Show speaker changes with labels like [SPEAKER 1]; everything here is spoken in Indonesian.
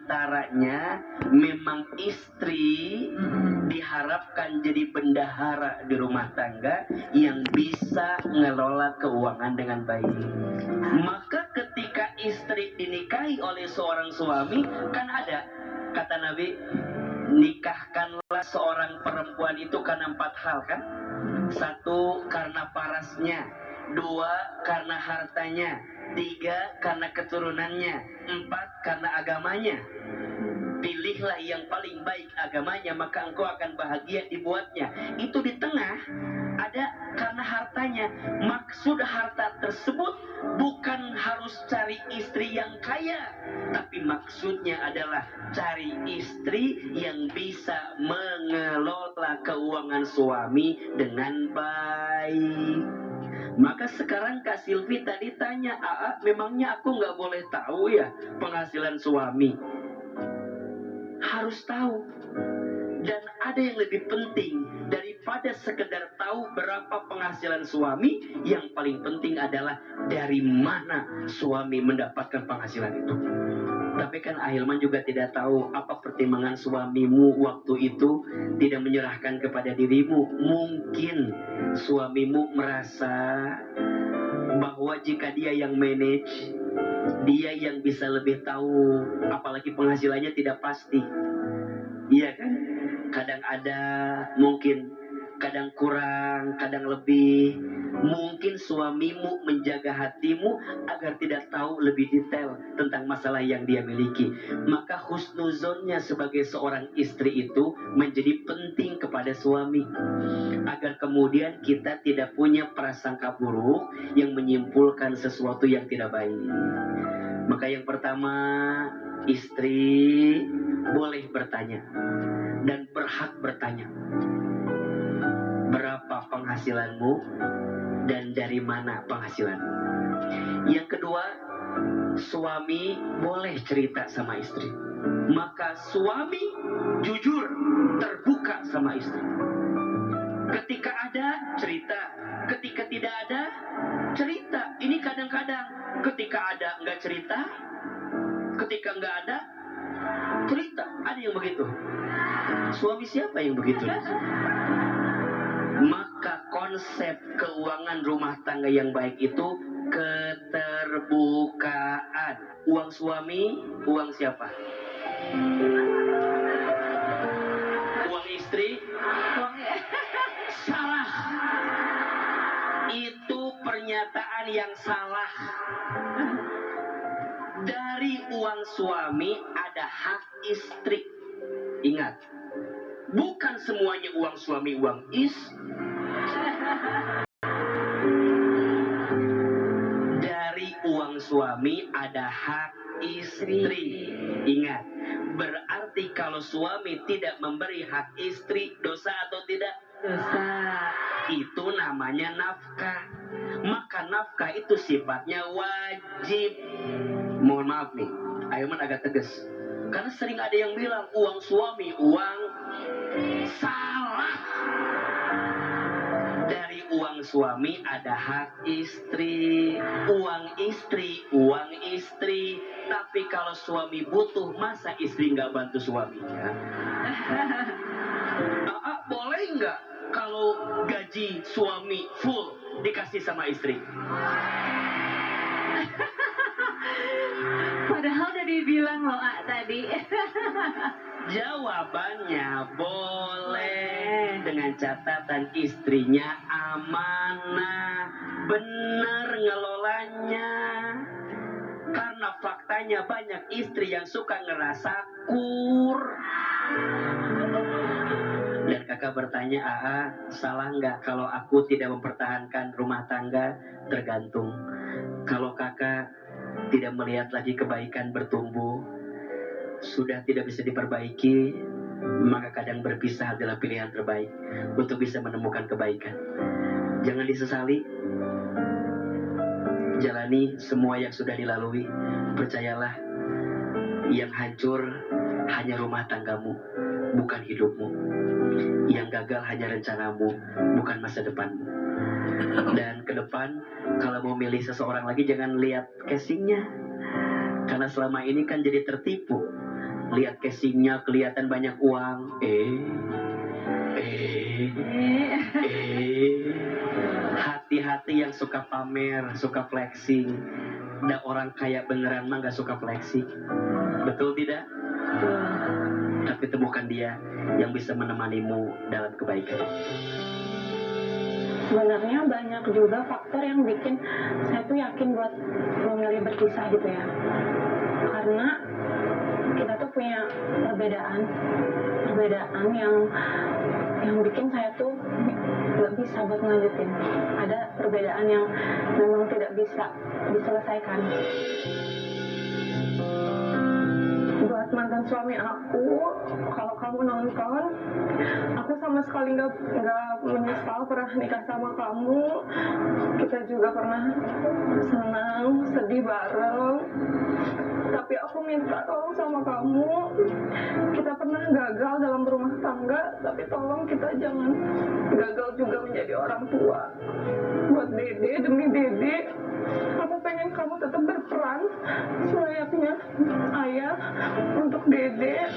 [SPEAKER 1] antaranya memang istri diharapkan jadi bendahara di rumah tangga yang bisa ngelola keuangan dengan baik. Maka ketika istri dinikahi oleh seorang suami, kan ada kata Nabi, nikahkanlah seorang perempuan itu karena 4 hal kan? 1, karena parasnya. 2, karena hartanya. 3, karena keturunannya. 4, karena agamanya. Pilihlah yang paling baik agamanya, maka engkau akan bahagia dibuatnya. Itu di tengah ada karena hartanya. Maksud harta tersebut bukan harus cari istri yang kaya, tapi maksudnya adalah cari istri yang bisa mengelola keuangan suami dengan baik. Maka sekarang Kak Silvi tadi tanya, memangnya aku nggak boleh tahu ya penghasilan suami? Harus tahu. Dan ada yang lebih penting daripada sekedar tahu berapa penghasilan suami. Yang paling penting adalah dari mana suami mendapatkan penghasilan itu. Tapi kan Ahilman juga tidak tahu apa pertimbangan suamimu waktu itu tidak menyerahkan kepada dirimu. Mungkin suamimu merasa bahwa jika dia yang manage, dia yang bisa lebih tahu, apalagi penghasilannya tidak pasti. Iya kan? Kadang ada, mungkin kadang kurang, kadang lebih. Mungkin suamimu menjaga hatimu agar tidak tahu lebih detail tentang masalah yang dia miliki. Maka husnuzonnya sebagai seorang istri itu menjadi penting kepada suami, agar kemudian kita tidak punya prasangka buruk yang menyimpulkan sesuatu yang tidak baik. Maka yang pertama, istri boleh bertanya dan berhak bertanya, berapa penghasilanmu dan dari mana penghasilanmu. Yang kedua, suami boleh cerita sama istri. Maka suami jujur, terbuka sama istri. Ketika ada, cerita. Ketika tidak ada, cerita. Ini kadang-kadang ketika ada nggak cerita, ketika nggak ada cerita. Ada yang begitu. Suami siapa yang begitu? Maka konsep keuangan rumah tangga yang baik itu keterbukaan. Uang suami, uang siapa? Uang istri, salah. Itu pernyataan yang salah. Dari uang suami ada hak istri. Ingat, bukan semuanya uang suami uang istri. Dari uang suami ada hak istri. Ingat, berarti kalau suami tidak memberi hak istri, dosa atau tidak? Dosa. Itu namanya nafkah. Maka nafkah itu sifatnya wajib. Mohon maaf nih, Ahilman agak tegas. Karena sering ada yang bilang uang suami, uang salah. Dari uang suami ada hak istri, uang istri, uang istri. Tapi kalau suami butuh, masa istri nggak bantu suaminya? Boleh nggak kalau gaji suami full dikasih sama istri?
[SPEAKER 2] Padahal udah dibilang loh tadi.
[SPEAKER 1] Jawabannya boleh, dengan catatan istrinya amanah, benar ngelolanya. Karena faktanya banyak istri yang suka ngerasa kur. Dan kakak bertanya, salah nggak kalau aku tidak mempertahankan rumah tangga? Tergantung. Kalau kakak tidak melihat lagi kebaikan bertumbuh, sudah tidak bisa diperbaiki, maka kadang berpisah adalah pilihan terbaik untuk bisa menemukan kebaikan. Jangan disesali. Jalani semua yang sudah dilalui. Percayalah, yang hancur hanya rumah tanggamu, bukan hidupmu. Yang gagal hanya rencanamu, bukan masa depanmu. Dan ke depan, kalau mau milih seseorang lagi, jangan lihat casingnya. Karena selama ini kan jadi tertipu. lihat casingnya kelihatan banyak uang. Hati-hati yang suka pamer, suka flexing. Dan orang kaya beneran mah gak suka flexing. Betul tidak? Tapi itu bukan dia yang bisa menemanimu dalam kebaikan.
[SPEAKER 3] Sebenarnya banyak juga faktor yang bikin saya tuh yakin buat memilih berpisah gitu ya. Karena kita tuh punya perbedaan yang bikin saya tuh nggak bisa buat ngelanjutin. Ada perbedaan yang memang tidak bisa diselesaikan. Buat mantan suami aku, kalau kamu nonton, aku sama sekali nggak menyesal pernah nikah sama kamu. Kita juga pernah senang, sedih bareng. Tapi aku minta tolong sama kamu, kita pernah gagal dalam berumah tangga, tapi tolong kita jangan gagal juga menjadi orang tua. Buat Dede, demi Dede, aku pengen kamu tetap berperan selayaknya ayah untuk Dede.